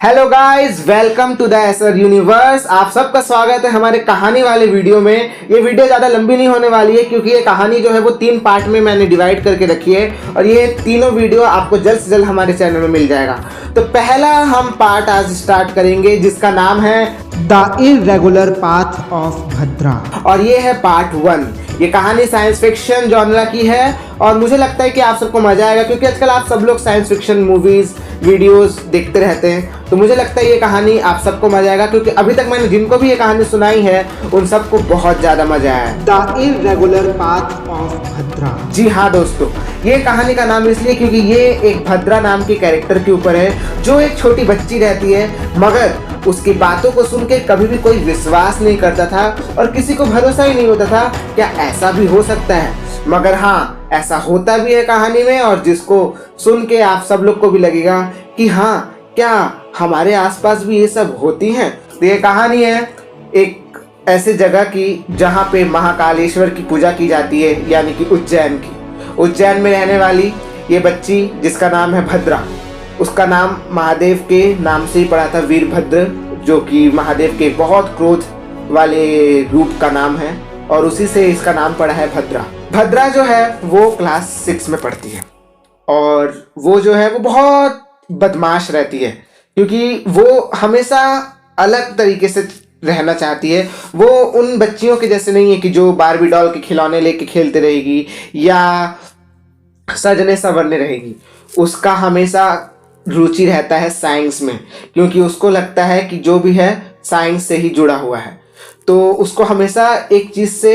Hello guys, welcome to the Acer universe. आप सबका स्वागत है हमारे कहानी वाले वीडियो में। ये वीडियो ज़्यादा लंबी नहीं होने वाली है क्योंकि ये कहानी जो है वो 3 पार्ट में मैंने डिवाइड करके रखी है और ये तीनों वीडियो आपको जल्द से जल्द हमारे चैनल में मिल जाएगा। तो पहला हम पार्ट आज स्टार्ट करेंगे जिसका नाम है द इर्रेगुलर पाथ ऑफ भद्रा। और ये है पार्ट 1। ये कहानी साइंस फिक्शन जॉनरा की है और मुझे लगता है कि आप सबको मजा आएगा क्योंकि आजकल आप सब लोग साइंस फिक्शन मूवीज वीडियोस देखते रहते हैं। तो मुझे लगता है ये कहानी आप सबको मजा आएगा क्योंकि अभी तक मैंने जिनको भी ये कहानी सुनाई है उन सबको बहुत ज़्यादा मजा आया है। द इर्रेगुलर पाथ ऑफ भद्रा। जी हाँ दोस्तों, ये कहानी का नाम इसलिए क्योंकि ये एक भद्रा नाम के कैरेक्टर के ऊपर है जो एक छोटी बच्ची रहती है, मगर उसकी बातों को सुन के कभी भी कोई विश्वास नहीं करता था और किसी को भरोसा ही नहीं होता था क्या ऐसा भी हो सकता है। मगर हाँ, ऐसा होता भी है कहानी में और जिसको सुन के आप सब लोग को भी लगेगा कि हाँ, क्या हमारे आसपास भी ये सब होती हैं। तो ये कहानी है एक ऐसे जगह की जहाँ पे महाकालेश्वर की पूजा की जाती है, यानी कि उज्जैन की। उज्जैन में रहने वाली ये बच्ची जिसका नाम है भद्रा, उसका नाम महादेव के नाम से ही पड़ा था, वीरभद्र, जो कि महादेव के बहुत क्रोध वाले रूप का नाम है और उसी से इसका नाम पड़ा है भद्रा। भद्रा जो है वो क्लास 6 में पढ़ती है और वो जो है वो बहुत बदमाश रहती है क्योंकि वो हमेशा अलग तरीके से रहना चाहती है। वो उन बच्चियों के जैसे नहीं है कि जो बारबी डॉल के खिलौने लेके खेलते रहेगी या सजने संवरने रहेगी। उसका हमेशा रुचि रहता है साइंस में क्योंकि उसको लगता है कि जो भी है साइंस से ही जुड़ा हुआ है। तो उसको हमेशा एक चीज़ से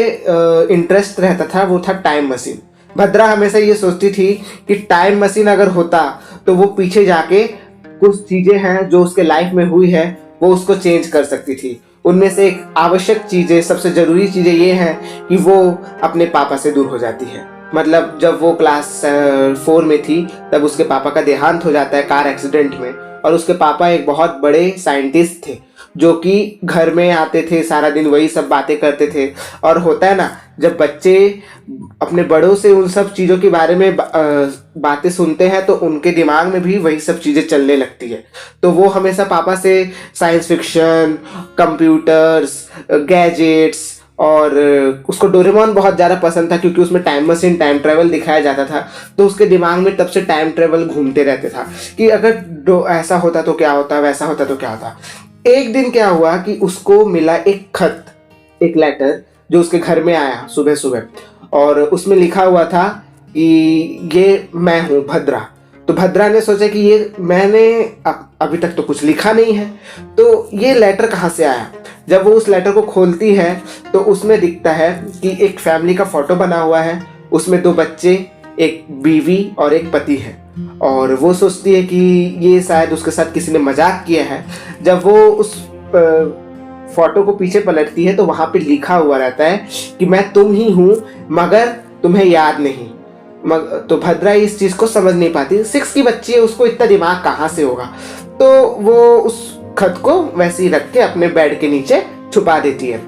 इंटरेस्ट रहता था, वो था टाइम मशीन। भद्रा हमेशा ये सोचती थी कि टाइम मशीन अगर होता तो वो पीछे जाके कुछ चीज़ें हैं जो उसके लाइफ में हुई है वो उसको चेंज कर सकती थी। उनमें से एक आवश्यक चीज़ें, सबसे ज़रूरी चीज़ें ये हैं कि वो अपने पापा से दूर हो जाती है। मतलब जब वो क्लास 4 में थी तब उसके पापा का देहांत हो जाता है कार एक्सीडेंट में और उसके पापा एक बहुत बड़े साइंटिस्ट थे जो कि घर में आते थे, सारा दिन वही सब बातें करते थे। और होता है ना, जब बच्चे अपने बड़ों से उन सब चीज़ों के बारे में बातें सुनते हैं तो उनके दिमाग में भी वही सब चीज़ें चलने लगती है। तो वो हमेशा पापा से साइंस फिक्शन, कंप्यूटर्स, गैजेट्स और उसको डोरेमोन बहुत ज़्यादा पसंद था क्योंकि उसमें टाइम मशीन, टाइम ट्रेवल दिखाया जाता था। तो उसके दिमाग में तब से टाइम ट्रेवल घूमते रहते था कि अगर ऐसा होता तो क्या होता, वैसा होता तो क्या होता। एक दिन क्या हुआ कि उसको मिला एक खत, एक लेटर जो उसके घर में आया सुबह सुबह और उसमें लिखा हुआ था कि ये मैं हूँ भद्रा। तो भद्रा ने सोचा कि ये मैंने अभी तक तो कुछ लिखा नहीं है, तो ये लेटर कहाँ से आया। जब वो उस लेटर को खोलती है तो उसमें दिखता है कि एक फैमिली का फोटो बना हुआ है, उसमें 2 बच्चे, एक बीवी और एक पति है। और वो सोचती है कि ये शायद उसके साथ किसी ने मजाक किया है। जब वो उस फोटो को पीछे पलटती है तो वहाँ पे लिखा हुआ रहता है कि मैं तुम ही हूँ मगर तुम्हें याद नहीं। तो भद्रा इस चीज़ को समझ नहीं पाती, 6 की बच्ची है, उसको इतना दिमाग कहाँ से होगा। तो वो उस खत को वैसे ही रख के अपने बेड के नीचे छुपा देती है।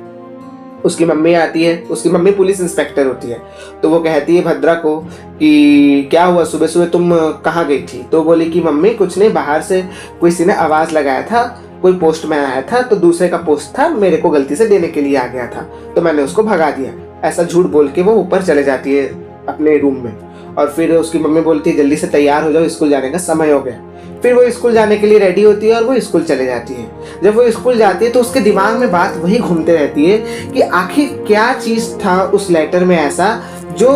उसकी मम्मी आती है, उसकी मम्मी पुलिस इंस्पेक्टर होती है। तो वो कहती है भद्रा को कि क्या हुआ, सुबह सुबह तुम कहाँ गई थी। तो बोली कि मम्मी कुछ नहीं, बाहर से किसी ने आवाज़ लगाया था, कोई पोस्टमैन आया था तो दूसरे का पोस्ट था, मेरे को गलती से देने के लिए आ गया था तो मैंने उसको भगा दिया। ऐसा झूठ बोल के वो ऊपर चले जाती है अपने रूम में और फिर उसकी मम्मी बोलती है जल्दी से तैयार हो जाओ, स्कूल जाने का समय हो गया। फिर वो स्कूल जाने के लिए रेडी होती है और वो स्कूल चले जाती है। जब वो स्कूल जाती है तो उसके दिमाग में बात वही घूमते रहती है कि आखिर क्या चीज़ था उस लेटर में ऐसा जो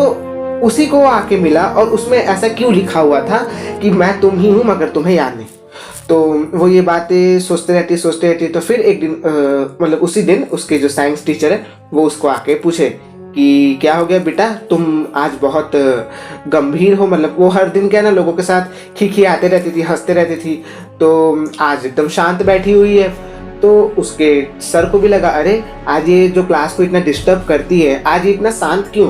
उसी को आके मिला और उसमें ऐसा क्यों लिखा हुआ था कि मैं तुम ही हूँ मगर तुम्हें याद नहीं। तो वो ये बातें सोचते रहती। तो फिर एक दिन मतलब उसी दिन उसके जो साइंस टीचर है वो उसको आके पूछे कि क्या हो गया बेटा, तुम आज बहुत गंभीर हो। मतलब वो हर दिन क्या ना लोगों के साथ खिखियाते रहती थी, हंसते रहती थी, तो आज एकदम शांत बैठी हुई है। तो उसके सर को भी लगा अरे आज ये जो क्लास को इतना डिस्टर्ब करती है आज ये इतना शांत क्यों।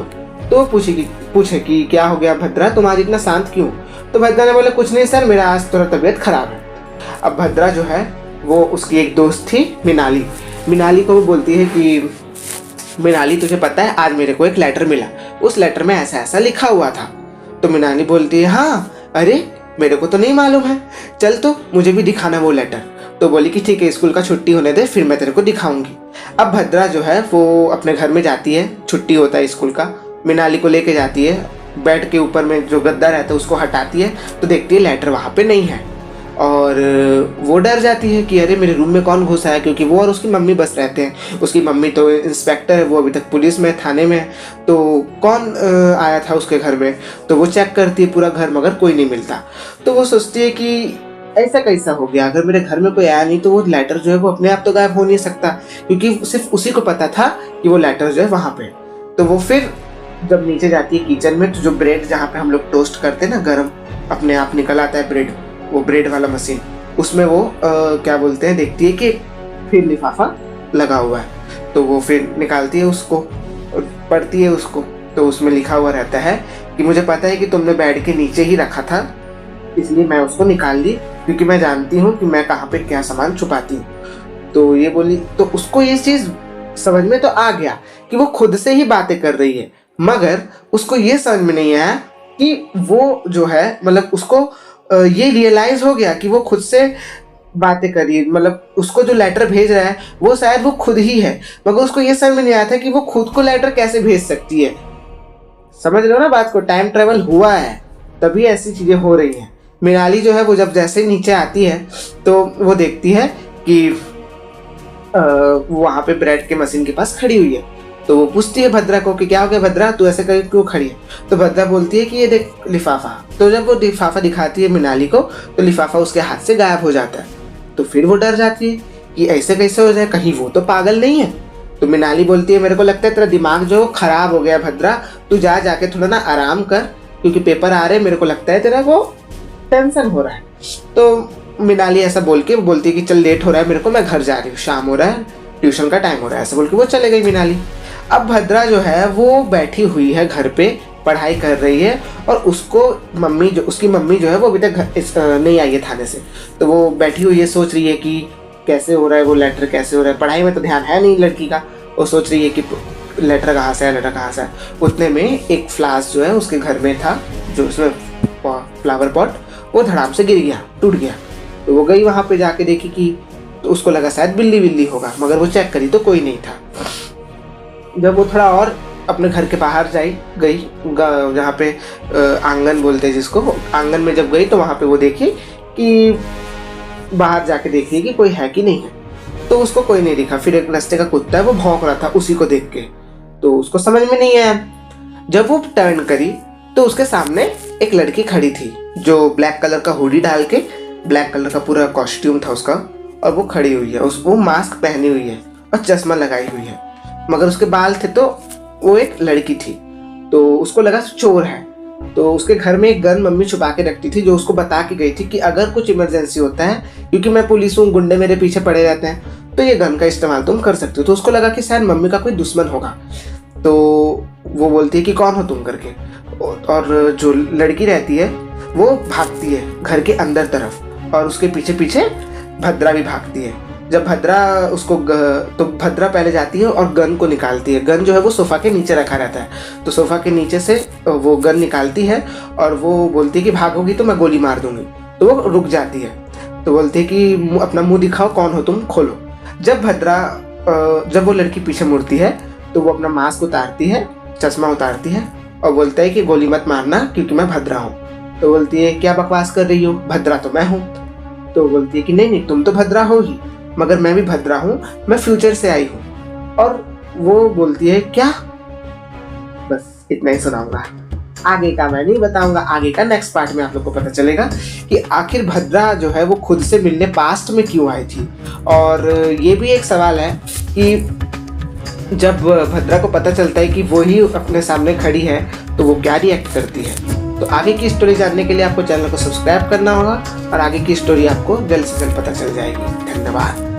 तो पूछे कि क्या हो गया भद्रा, तुम आज इतना शांत क्यों। तो भद्रा ने बोला कुछ नहीं सर, मेरा आज थोड़ा तबीयत खराब है। अब भद्रा जो है वो उसकी एक दोस्त थी मिनाली को भी बोलती है कि मिनाली तुझे पता है आज मेरे को एक लेटर मिला, उस लेटर में ऐसा ऐसा लिखा हुआ था। तो मिनाली बोलती है हाँ, अरे मेरे को तो नहीं मालूम है, चल तो मुझे भी दिखाना वो लेटर। तो बोली कि ठीक है, स्कूल का छुट्टी होने दे, फिर मैं तेरे को दिखाऊंगी। अब भद्रा जो है वो अपने घर में जाती है, छुट्टी होता है स्कूल का, मृणाली को लेके जाती है, बेड के ऊपर में जो गद्दा रहता है उसको हटाती है तो देखती है लेटर वहाँ पे नहीं है, और वो डर जाती है कि अरे मेरे रूम में कौन घुसा है, क्योंकि वो और उसकी मम्मी बस रहते हैं। उसकी मम्मी तो इंस्पेक्टर है, वो अभी तक पुलिस में, थाने में है, तो कौन आया था उसके घर में। तो वो चेक करती है पूरा घर, मगर कोई नहीं मिलता। तो वो सोचती है कि ऐसा कैसा हो गया, अगर मेरे घर में कोई आया नहीं तो वो लेटर जो है वो अपने आप तो गायब हो नहीं सकता, क्योंकि सिर्फ उसी को पता था कि वो लेटर जो है वहाँ पे। तो वो फिर जब नीचे जाती है किचन में, तो जो ब्रेड जहाँ पे हम लोग टोस्ट करते हैं ना, गरम अपने आप निकल आता है ब्रेड, वो ब्रेड वाला मशीन, उसमें वो क्या बोलते हैं, देखती है कि फिर लिफाफा लगा हुआ है। तो वो फिर निकालती है उसको और पढ़ती है उसको, तो उसमें लिखा हुआ रहता है कि मुझे पता है कि तुमने बेड के नीचे ही रखा था, इसलिए मैं उसको निकाल ली, क्योंकि मैं जानती हूँ कि मैं कहाँ पे क्या सामान छुपाती हूँ। तो ये बोली, तो उसको ये चीज़ समझ में तो आ गया कि वो खुद से ही बातें कर रही है, मगर उसको ये समझ में नहीं आया कि वो जो है, मतलब उसको ये रियलाइज हो गया कि वो खुद से बातें कर रही है, मतलब उसको जो लेटर भेज रहा है वो शायद वो खुद ही है, मगर उसको ये समझ में नहीं आया था कि वो खुद को लेटर कैसे भेज सकती है। समझ लो ना बात को, टाइम ट्रेवल हुआ है तभी ऐसी चीज़ें हो रही हैं। मृणाली जो है वो जब जैसे नीचे आती है तो वो देखती है कि वो वहाँ पे ब्रेड के मशीन के पास खड़ी हुई है। तो वो पूछती है भद्रा को कि क्या हो गया भद्रा, तू ऐसे कर क्यों खड़ी है। तो भद्रा बोलती है कि ये देख लिफाफा। तो जब वो लिफाफा दिखाती है मृणाली को तो लिफाफा उसके हाथ से गायब हो जाता है। तो फिर वो डर जाती है कि ऐसे कैसे हो जाए, कहीं वो तो पागल नहीं है। तो मृणाली बोलती है मेरे को लगता है तेरा दिमाग जो खराब हो गया भद्रा, तू जाके थोड़ा ना आराम कर, क्योंकि पेपर आ रहे, मेरे को लगता है तेरा वो टेंशन हो रहा है। तो मृणाली ऐसा बोल के बोलती है कि चल लेट हो रहा है मेरे को, मैं घर जा रही हूँ, शाम हो रहा है, ट्यूशन का टाइम हो रहा है, ऐसा बोल के वो चले गई मृणाली। अब भद्रा जो है वो बैठी हुई है घर पे, पढ़ाई कर रही है, और उसको उसकी मम्मी जो है वो अभी तक नहीं आई है थाने से। तो वो बैठी हुई है, सोच रही है कि कैसे हो रहा है वो लेटर, कैसे हो रहा है, पढ़ाई में तो ध्यान है नहीं लड़की का। वो सोच रही है कि लेटर कहाँ से है, लेटर कहाँ से है। उतने में एक फ्लास्क जो है उसके घर में था, जो उसमें फ्लावर पॉट, वो धड़ाम से गिर गया, टूट गया। तो वो गई वहाँ पे, जाके देखी कि, तो उसको लगा शायद बिल्ली होगा, मगर वो चेक करी तो कोई नहीं था। जब वो थोड़ा और अपने घर के बाहर गई जहाँ पे आंगन बोलते हैं जिसको, आंगन में जब गई तो वहाँ पे वो देखी कि बाहर जाके देखी कि कोई है कि नहीं है। तो उसको कोई नहीं दिखा। फिर एक रास्ते का कुत्ता है वो भौंक रहा था उसी को देख के, तो उसको समझ में नहीं आया। जब वो टर्न करी तो उसके सामने एक लड़की खड़ी थी जो ब्लैक कलर का हुडी डाल के, ब्लैक कलर का पूरा कॉस्ट्यूम था उसका, और वो खड़ी हुई है, वो मास्क पहनी हुई है और चश्मा लगाई हुई है, मगर उसके बाल थे। तो वो एक लड़की थी, तो उसको लगा चोर है। तो उसके घर में एक गन मम्मी छुपा के रखती थी, जो उसको बता के गई थी कि अगर कुछ इमरजेंसी होता है, क्योंकि मैं पुलिस हूँ, गुंडे मेरे पीछे पड़े रहते हैं, तो ये गन का इस्तेमाल तुम कर सकते हो। तो उसको लगा कि शायद मम्मी का कोई दुश्मन होगा। तो वो बोलती है कि कौन हो तुम करके, और जो लड़की रहती है वो भागती है घर के अंदर तरफ, और उसके पीछे पीछे भद्रा भी भागती है। जब भद्रा तो भद्रा पहले जाती है और गन को निकालती है। गन जो है वो सोफ़ा के नीचे रखा रहता है, तो सोफ़ा के नीचे से वो गन निकालती है और वो बोलती है कि भागोगी तो मैं गोली मार दूंगी। तो वो रुक जाती है, तो बोलती है कि अपना मुंह दिखाओ, कौन हो तुम, खोलो। जब वो लड़की पीछे मुड़ती है तो वो अपना मास्क उतारती है, चश्मा उतारती है, और बोलता है कि गोली मत मारना क्योंकि मैं भद्रा हूँ। तो बोलती है क्या बकवास कर रही हो, भद्रा तो मैं हूँ। तो बोलती है कि नहीं तुम तो भद्रा हो ही, मगर मैं भी भद्रा हूँ, मैं फ्यूचर से आई हूँ। और वो बोलती है क्या, बस इतना ही सुनाऊंगा, आगे का मैं नहीं बताऊंगा। आगे का नेक्स्ट पार्ट में आप लोग को पता चलेगा कि आखिर भद्रा जो है वो खुद से मिलने पास्ट में क्यों आई थी। और ये भी एक सवाल है कि जब भद्रा को पता चलता है कि वो ही अपने सामने खड़ी है तो वो क्या रिएक्ट करती है। तो आगे की स्टोरी जानने के लिए आपको चैनल को सब्सक्राइब करना होगा, और आगे की स्टोरी आपको जल्द से जल्द पता चल जाएगी। धन्यवाद।